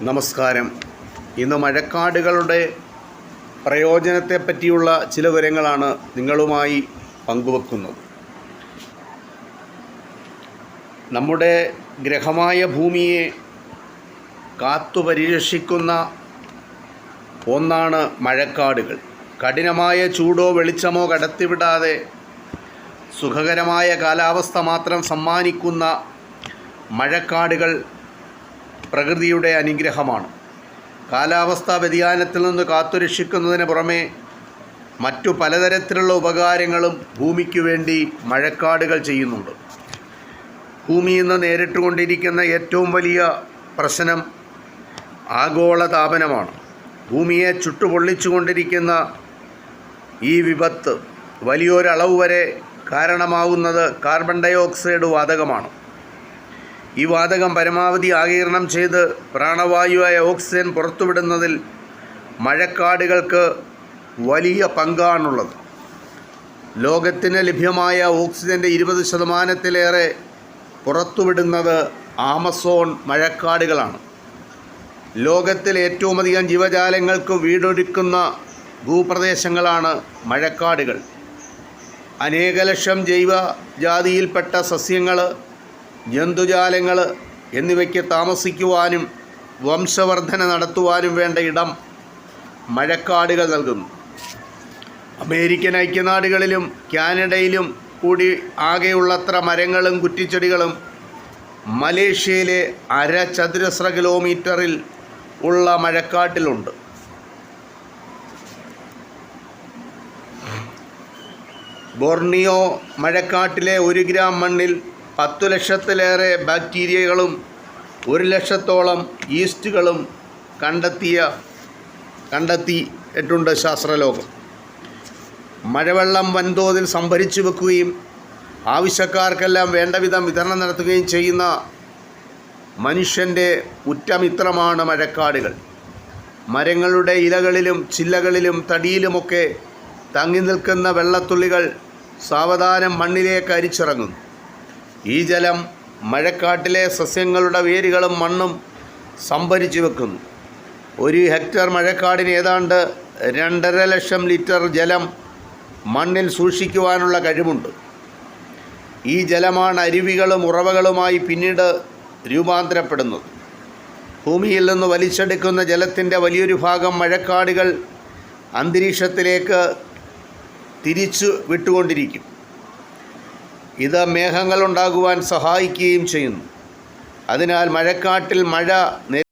നമസ്കാരം. ഇന്ന് മഴക്കാടുകളുടെ പ്രയോജനത്തെപ്പറ്റിയുള്ള ചില വിവരങ്ങളാണ് നിങ്ങളുമായി പങ്കുവെക്കുന്നത്. നമ്മുടെ ഗ്രഹമായ ഭൂമിയെ കാത്തുപരിരക്ഷിക്കുന്ന ഒന്നാണ് മഴക്കാടുകൾ. കഠിനമായ ചൂടോ വെളിച്ചമോ കടത്തിവിടാതെ സുഖകരമായ കാലാവസ്ഥ മാത്രം സമ്മാനിക്കുന്ന മഴക്കാടുകൾ പ്രകൃതിയുടെ അനുഗ്രഹമാണ്. കാലാവസ്ഥാ വ്യതിയാനത്തിൽ നിന്ന് കാത്തുരക്ഷിക്കുന്നതിന് പുറമെ മറ്റു പലതരത്തിലുള്ള ഉപകാരങ്ങളും ഭൂമിക്ക് വേണ്ടി മഴക്കാടുകൾ ചെയ്യുന്നുണ്ട്. ഭൂമി ഇന്ന് നേരിട്ടുകൊണ്ടിരിക്കുന്ന ഏറ്റവും വലിയ പ്രശ്നം ആഗോളതാപനമാണ്. ഭൂമിയെ ചുട്ടുപൊള്ളിച്ചുകൊണ്ടിരിക്കുന്ന ഈ വിപത്ത് വലിയൊരളവ് വരെ കാരണമാവുന്നത് കാർബൺ ഡൈ ഓക്സൈഡ് വാതകമാണ്. ഈ വാതകം പരമാവധി ആഗിരണം ചെയ്ത് പ്രാണവായുവായ ഓക്സിജൻ പുറത്തുവിടുന്നതിൽ മഴക്കാടുകൾക്ക് വലിയ പങ്കാണുള്ളത്. ലോകത്തിന് ലഭ്യമായ ഓക്സിജൻ്റെ 20% പുറത്തുവിടുന്നത് ആമസോൺ മഴക്കാടുകളാണ്. ലോകത്തിൽ ഏറ്റവും അധികം ജീവജാലങ്ങൾക്ക് വീടൊരുക്കുന്ന ഭൂപ്രദേശങ്ങളാണ് മഴക്കാടുകൾ. അനേക ലക്ഷം ജൈവജാതിയിൽപ്പെട്ട സസ്യങ്ങൾ, ജന്തുജാലങ്ങൾ എന്നിവയ്ക്ക് താമസിക്കുവാനും വംശവർധന നടത്തുവാനും വേണ്ട ഇടം മഴക്കാടുകൾ നൽകുന്നു. അമേരിക്കൻ ഐക്യനാടുകളിലും കാനഡയിലും കൂടി ആകെയുള്ളത്ര മരങ്ങളും കുറ്റിച്ചെടികളും മലേഷ്യയിലെ 1/2 ചതുരശ്ര കിലോമീറ്ററിൽ ഉള്ള മഴക്കാട്ടിലുണ്ട്. ബോർണിയോ മഴക്കാട്ടിലെ 1 ഗ്രാം മണ്ണിൽ 10 ലക്ഷത്തിലേറെ ബാക്ടീരിയകളും 1 ലക്ഷത്തോളം ഈസ്റ്റുകളും കണ്ടെത്തിയിട്ടുണ്ട് ശാസ്ത്രലോകം. മഴവെള്ളം വൻതോതിൽ സംഭരിച്ചു വെക്കുകയും ആവശ്യക്കാർക്കെല്ലാം വേണ്ടവിധം വിതരണം നടത്തുകയും ചെയ്യുന്ന മനുഷ്യൻ്റെ ഉറ്റമിത്രമാണ് മഴക്കാടുകൾ. മരങ്ങളുടെ ഇലകളിലും ചില്ലകളിലും തടിയിലുമൊക്കെ തങ്ങി നിൽക്കുന്ന വെള്ളത്തുള്ളികൾ സാവധാനം മണ്ണിലേക്ക് അരിച്ചിറങ്ങുന്നു. ഈ ജലം മഴക്കാട്ടിലെ സസ്യങ്ങളുടെ വേരുകളും മണ്ണും സംഭരിച്ചു വെക്കുന്നു. 1 ഹെക്ടർ മഴക്കാടിന് ഏതാണ്ട് 2.5 ലക്ഷം ലിറ്റർ ജലം മണ്ണിൽ സൂക്ഷിക്കുവാനുള്ള കഴിവുണ്ട്. ഈ ജലമാണ് അരുവികളും ഉറവകളുമായി പിന്നീട് രൂപാന്തരപ്പെടുന്നത്. ഭൂമിയിൽ നിന്ന് വലിച്ചെടുക്കുന്ന ജലത്തിൻ്റെ വലിയൊരു ഭാഗം മഴക്കാടുകൾ അന്തരീക്ഷത്തിലേക്ക് തിരിച്ചു വിട്ടുകൊണ്ടിരിക്കും. ഇത് മേഘങ്ങളുണ്ടാകുവാൻ സഹായിക്കുകയും ചെയ്യുന്നു. അതിനാൽ മഴക്കാട്ടിൽ മഴ